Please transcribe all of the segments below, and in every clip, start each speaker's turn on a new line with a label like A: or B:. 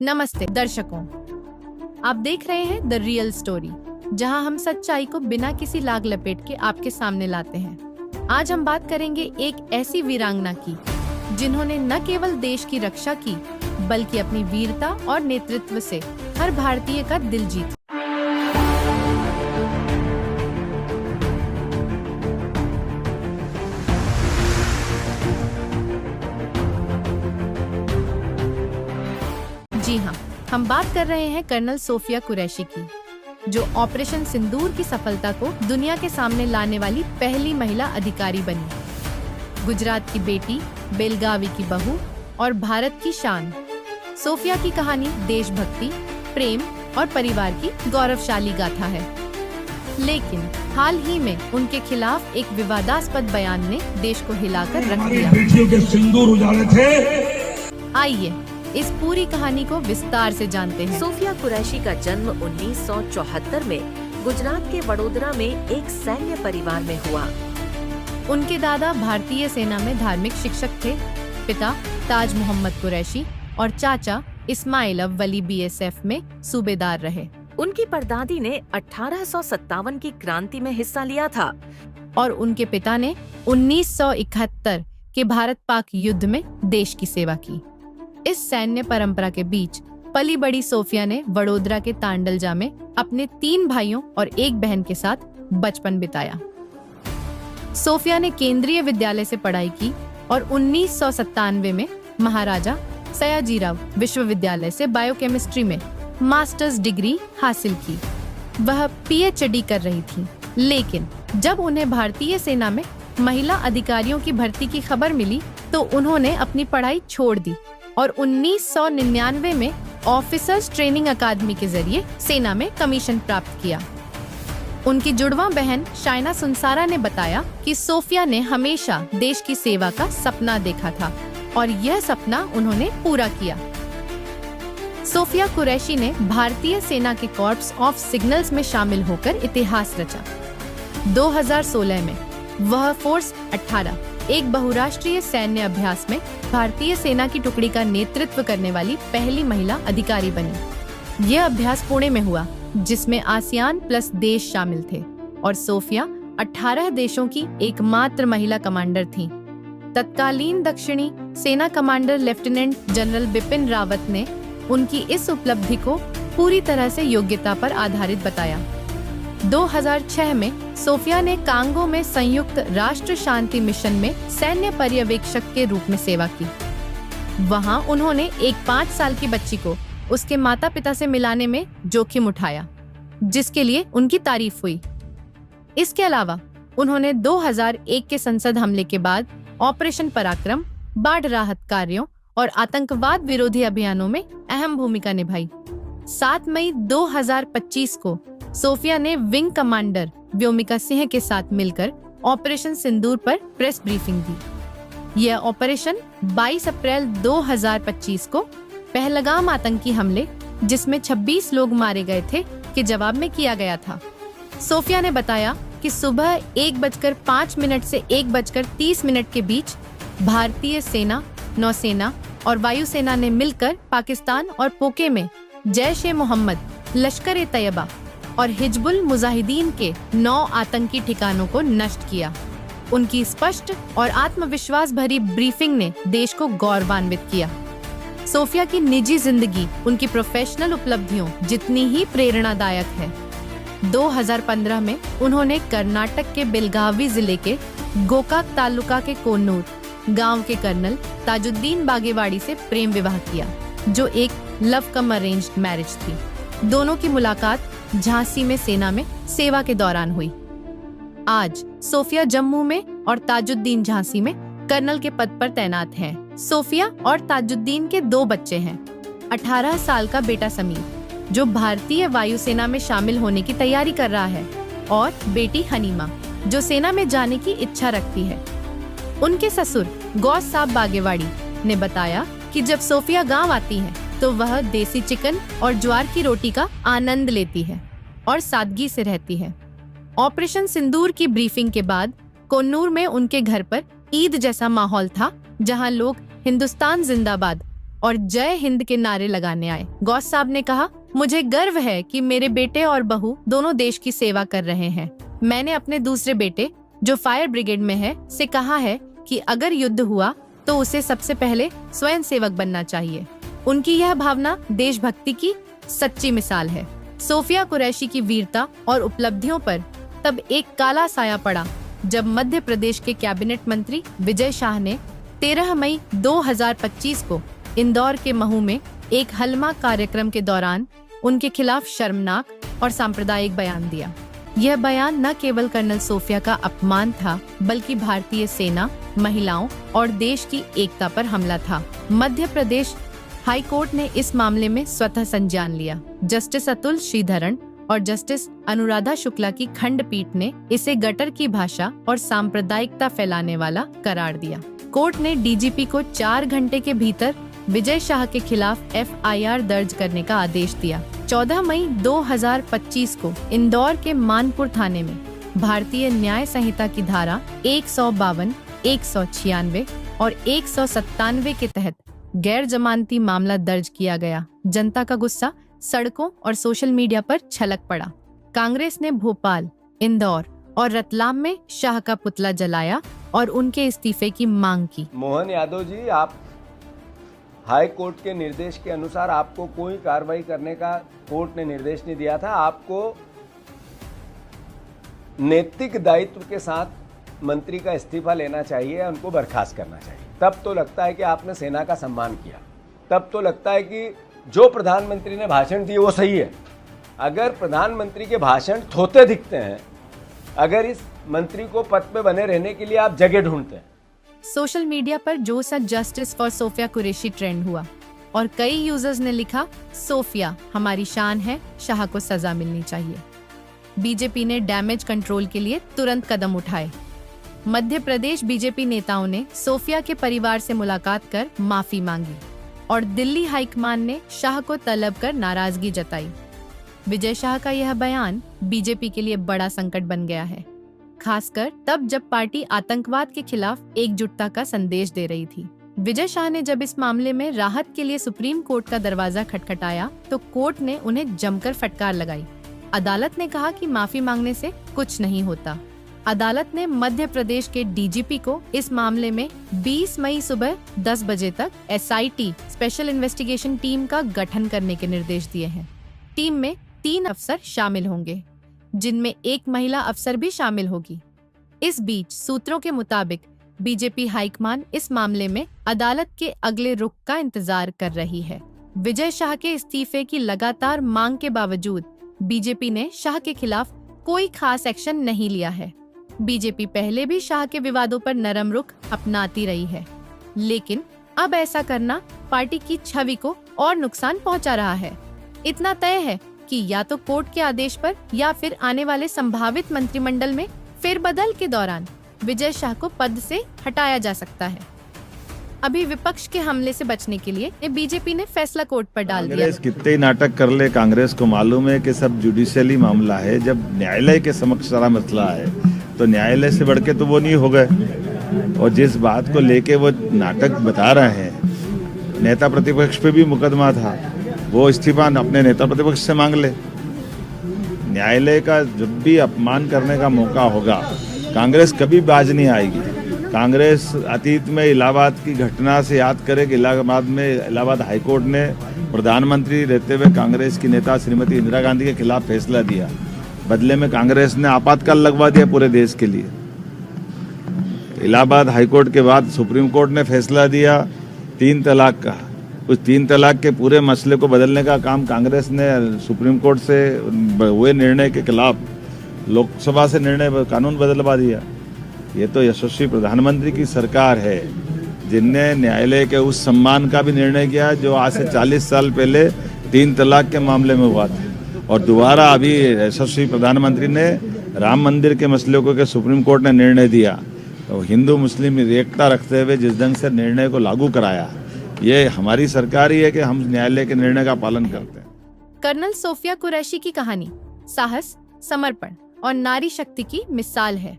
A: नमस्ते दर्शकों, आप देख रहे हैं द रियल स्टोरी, जहां हम सच्चाई को बिना किसी लाग लपेट के आपके सामने लाते हैं। आज हम बात करेंगे एक ऐसी वीरांगना की जिन्होंने न केवल देश की रक्षा की बल्कि अपनी वीरता और नेतृत्व से हर भारतीय का दिल जीता। जी हाँ, हम बात कर रहे हैं कर्नल सोफिया कुरैशी की, जो ऑपरेशन सिंदूर की सफलता को दुनिया के सामने लाने वाली पहली महिला अधिकारी बनी। गुजरात की बेटी, बेलगावी की बहू और भारत की शान। सोफिया की कहानी देशभक्ति, प्रेम और परिवार की गौरवशाली गाथा है। लेकिन हाल ही में उनके खिलाफ एक विवादास्पद बयान ने देश को हिलाकर रख दिया।
B: बेटियों के सिंदूर उजाड़े थे।
A: आइए इस पूरी कहानी को विस्तार से जानते हैं।
C: सोफिया कुरैशी का जन्म 1974 में गुजरात के वडोदरा में एक सैन्य परिवार में हुआ।
A: उनके दादा भारतीय सेना में धार्मिक शिक्षक थे, पिता ताज मोहम्मद कुरैशी और चाचा इस्माइल अव्वली बीएसएफ में सूबेदार रहे।
C: उनकी परदादी ने 1857 की क्रांति में हिस्सा लिया था
A: और उनके पिता ने 1971 के भारत पाक युद्ध में देश की सेवा की। इस सैन्य परंपरा के बीच पली बड़ी सोफिया ने वडोदरा के तांडलजा में अपने 3 भाइयों और 1 बहन के साथ बचपन बिताया। सोफिया ने केंद्रीय विद्यालय से पढ़ाई की और 1997 में महाराजा सयाजीराव विश्वविद्यालय से बायोकेमिस्ट्री में मास्टर्स डिग्री हासिल की। वह पीएचडी कर रही थी, लेकिन जब उन्हें भारतीय सेना में महिला अधिकारियों की भर्ती की खबर मिली तो उन्होंने अपनी पढ़ाई छोड़ दी और 1999 में ऑफिसर्स ट्रेनिंग अकादमी के जरिए सेना में कमीशन प्राप्त किया। उनकी जुड़वां बहन शाइना सुनसारा ने बताया कि सोफिया ने हमेशा देश की सेवा का सपना देखा था और यह सपना उन्होंने पूरा किया। सोफिया कुरैशी ने भारतीय सेना के कॉर्प्स ऑफ सिग्नल्स में शामिल होकर इतिहास रचा। 2016 में वह फोर्स 18 एक बहुराष्ट्रीय सैन्य अभ्यास में भारतीय सेना की टुकड़ी का नेतृत्व करने वाली पहली महिला अधिकारी बनी। यह अभ्यास पुणे में हुआ, जिसमें आसियान प्लस देश शामिल थे और सोफिया 18 देशों की एकमात्र महिला कमांडर थीं। तत्कालीन दक्षिणी सेना commander lieutenant general Bipin Rawat ने उनकी इस उपलब्धि को पूरी तरह से योग्यता पर आधारित बताया। 2006 में सोफिया ने कांगो में संयुक्त राष्ट्र शांति मिशन में सैन्य पर्यवेक्षक के रूप में सेवा की। वहां उन्होंने एक 5 साल की बच्ची को उसके माता पिता से मिलाने में जोखिम उठाया, जिसके लिए उनकी तारीफ हुई। इसके अलावा उन्होंने 2001 के संसद हमले के बाद ऑपरेशन पराक्रम, बाढ़ राहत कार्यों और आतंकवाद विरोधी अभियानों में अहम भूमिका निभाई। 7 मई 2025 को सोफिया ने विंग कमांडर व्योमिका सिंह के साथ मिलकर ऑपरेशन सिंदूर पर प्रेस ब्रीफिंग दी। यह ऑपरेशन 22 अप्रैल 2025 को पहलगाम आतंकी हमले, जिसमें 26 लोग मारे गए थे, के जवाब में किया गया था। सोफिया ने बताया कि सुबह 1:05 से 1:30 के बीच भारतीय सेना, नौसेना और वायुसेना ने मिलकर पाकिस्तान और पोके में जैश-ए-मोहम्मद, लश्कर-ए-तैयबा और हिजबुल मुजाहिदीन के 9 आतंकी ठिकानों को नष्ट किया। उनकी स्पष्ट और आत्मविश्वास भरी ब्रीफिंग ने देश को गौरवान्वित किया। सोफिया की निजी जिंदगी उनकी प्रोफेशनल उपलब्धियों जितनी ही प्रेरणादायक है। 2015 में उन्होंने कर्नाटक के बेलगावी जिले के गोकाक तालुका के कोन्नूर गांव के कर्नल ताजुद्दीन बागेवाड़ी से प्रेम विवाह किया, जो एक लव कम अरेंज्ड मैरिज थी। दोनों की मुलाकात झांसी में सेना में सेवा के दौरान हुई। आज सोफिया जम्मू में और ताजुद्दीन झांसी में कर्नल के पद पर तैनात हैं। सोफिया और ताजुद्दीन के 2 बच्चे हैं। 18 साल का बेटा समीर, जो भारतीय वायुसेना में शामिल होने की तैयारी कर रहा है, और बेटी हनीमा, जो सेना में जाने की इच्छा रखती है। उनके ससुर गौस साहब बागेवाड़ी ने बताया कि जब सोफिया गांव आती है तो वह देसी चिकन और ज्वार की रोटी का आनंद लेती है और सादगी से रहती है। ऑपरेशन सिंदूर की ब्रीफिंग के बाद कोन्नूर में उनके घर पर ईद जैसा माहौल था, जहां लोग हिंदुस्तान जिंदाबाद और जय हिंद के नारे लगाने आए। गौस साहब ने कहा, मुझे गर्व है कि मेरे बेटे और बहू दोनों देश की सेवा कर रहे हैं। मैंने अपने दूसरे बेटे जो फायर ब्रिगेड में है से कहा है कि अगर युद्ध हुआ तो उसे सबसे पहले स्वयं सेवक बनना चाहिए। उनकी यह भावना देशभक्ति की सच्ची मिसाल है। सोफिया कुरैशी की वीरता और उपलब्धियों पर तब एक काला साया पड़ा जब मध्य प्रदेश के कैबिनेट मंत्री विजय शाह ने 13 मई 2025 को इंदौर के महू में एक हलमा कार्यक्रम के दौरान उनके खिलाफ शर्मनाक और सांप्रदायिक बयान दिया। यह बयान न केवल कर्नल सोफिया का अपमान था, बल्कि भारतीय सेना, महिलाओं और देश की एकता पर हमला था। मध्य प्रदेश हाई कोर्ट ने इस मामले में स्वतः संज्ञान लिया। जस्टिस अतुल श्रीधरन और जस्टिस अनुराधा शुक्ला की खंडपीठ ने इसे गटर की भाषा और सांप्रदायिकता फैलाने वाला करार दिया। कोर्ट ने डीजीपी को 4 घंटे के भीतर विजय शाह के खिलाफ FIR दर्ज करने का आदेश दिया। 14 मई 2025 को इंदौर के मानपुर थाने में भारतीय न्याय संहिता की धारा 152, 196 और 197 के तहत गैर जमानती मामला दर्ज किया गया। जनता का गुस्सा सड़कों और सोशल मीडिया पर छलक पड़ा। कांग्रेस ने भोपाल, इंदौर और रतलाम में शाह का पुतला जलाया और उनके इस्तीफे की मांग की।
D: मोहन यादव जी, आप हाई कोर्ट के निर्देश के अनुसार आपको कोई कार्रवाई करने का कोर्ट ने निर्देश नहीं दिया था। आपको नैतिक दायित्व के साथ मंत्री का इस्तीफा लेना चाहिए, उनको बर्खास्त करना चाहिए। तब तो लगता है कि आपने सेना का सम्मान किया। तब तो लगता है कि जो प्रधानमंत्री ने भाषण दिए वो सही है। अगर प्रधानमंत्री के भाषण थोते दिखते हैं, अगर इस मंत्री को पद पे बने रहने के लिए आप जगह ढूंढते हैं।
A: सोशल मीडिया पर जो सा justice for Sofiya Qureshi trend हुआ और कई यूजर्स ने लिखा, सोफिया हमारी शान है, शाह को सजा मिलनी चाहिए। बीजेपी ने डैमेज कंट्रोल के लिए तुरंत कदम उठाए। मध्य प्रदेश बीजेपी नेताओं ने सोफिया के परिवार से मुलाकात कर माफी मांगी और दिल्ली हाईकमान ने शाह को तलब कर नाराजगी जताई। विजय शाह का यह बयान बीजेपी के लिए बड़ा संकट बन गया है, खासकर तब जब पार्टी आतंकवाद के खिलाफ एकजुटता का संदेश दे रही थी। विजय शाह ने जब इस मामले में राहत के लिए सुप्रीम कोर्ट का दरवाजा खटखटाया तो कोर्ट ने उन्हें जमकर फटकार लगाई। अदालत ने कहा कि माफी मांगने से कुछ नहीं होता। अदालत ने मध्य प्रदेश के डीजीपी को इस मामले में 20 मई सुबह 10 बजे तक SIT स्पेशल इन्वेस्टिगेशन टीम का गठन करने के निर्देश दिए हैं। टीम में 3 अफसर शामिल होंगे, जिनमें एक महिला अफसर भी शामिल होगी। इस बीच सूत्रों के मुताबिक बीजेपी हाईकमान इस मामले में अदालत के अगले रुख का इंतजार कर रही है। विजय शाह के इस्तीफे की लगातार मांग के बावजूद बीजेपी ने शाह के खिलाफ कोई खास एक्शन नहीं लिया है। बीजेपी पहले भी शाह के विवादों पर नरम रुख अपनाती रही है, लेकिन अब ऐसा करना पार्टी की छवि को और नुकसान पहुंचा रहा है। इतना तय है कि या तो कोर्ट के आदेश पर या फिर आने वाले संभावित मंत्रिमंडल में फेरबदल के दौरान विजय शाह को पद से हटाया जा सकता है। अभी विपक्ष के हमले से बचने के लिए बीजेपी ने फैसला कोर्ट पर डाल दिया।
E: कांग्रेस कितने नाटक कर ले, कांग्रेस को मालूम है कि सब जुडिशियली मामला है। जब न्यायालय के समक्ष सारा मसला है तो न्यायालय से बढ़ के तो वो नहीं हो गए। और जिस बात को लेके वो नाटक बता रहे हैं, नेता प्रतिपक्ष पे भी मुकदमा था, वो इस्तीफा अपने नेता प्रतिपक्ष से मांग ले। न्यायालय का जब भी अपमान करने का मौका होगा, कांग्रेस कभी बाज नहीं आएगी। कांग्रेस अतीत में इलाहाबाद की घटना से याद करे कि इलाहाबाद हाईकोर्ट ने प्रधानमंत्री रहते हुए कांग्रेस की नेता श्रीमती इंदिरा गांधी के खिलाफ फैसला दिया। बदले में कांग्रेस ने आपातकाल लगवा दिया पूरे देश के लिए। इलाहाबाद हाईकोर्ट के बाद सुप्रीम कोर्ट ने फैसला दिया 3 तलाक का। उस 3 तलाक के पूरे मसले को बदलने का काम कांग्रेस ने सुप्रीम कोर्ट से हुए निर्णय के खिलाफ लोकसभा से निर्णय कानून बदलवा दिया। ये तो यशस्वी प्रधानमंत्री की सरकार है, जिनने न्यायालय के उस सम्मान का भी निर्णय किया जो आज से 40 साल पहले 3 तलाक के मामले में हुआ था। और दोबारा अभी यशस्वी प्रधानमंत्री ने राम मंदिर के मसले को के सुप्रीम कोर्ट ने निर्णय दिया, तो हिंदू मुस्लिम एकता रखते हुए जिस ढंग से निर्णय को लागू कराया, ये हमारी सरकार ही है कि हम न्यायालय के निर्णय का पालन करते हैं।
A: कर्नल सोफिया कुरैशी की कहानी साहस, समर्पण और नारी शक्ति की मिसाल है।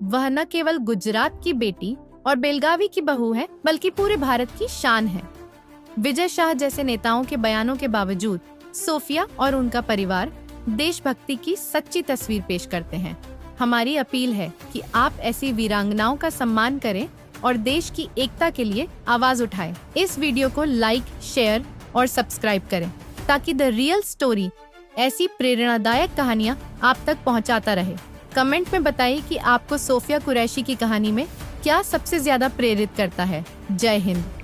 A: वह न केवल गुजरात की बेटी और बेलगावी की बहू है, बल्कि पूरे भारत की शान है। विजय शाह जैसे नेताओं के बयानों के बावजूद सोफिया और उनका परिवार देशभक्ति की सच्ची तस्वीर पेश करते हैं। हमारी अपील है कि आप ऐसी वीरांगनाओं का सम्मान करें और देश की एकता के लिए आवाज उठाएं। इस वीडियो को लाइक, शेयर और सब्सक्राइब करें ताकि द रियल स्टोरी ऐसी प्रेरणादायक कहानियां आप तक पहुंचाता रहे। कमेंट में बताइए कि आपको सोफिया कुरैशी की कहानी में क्या सबसे ज्यादा प्रेरित करता है। जय हिंद।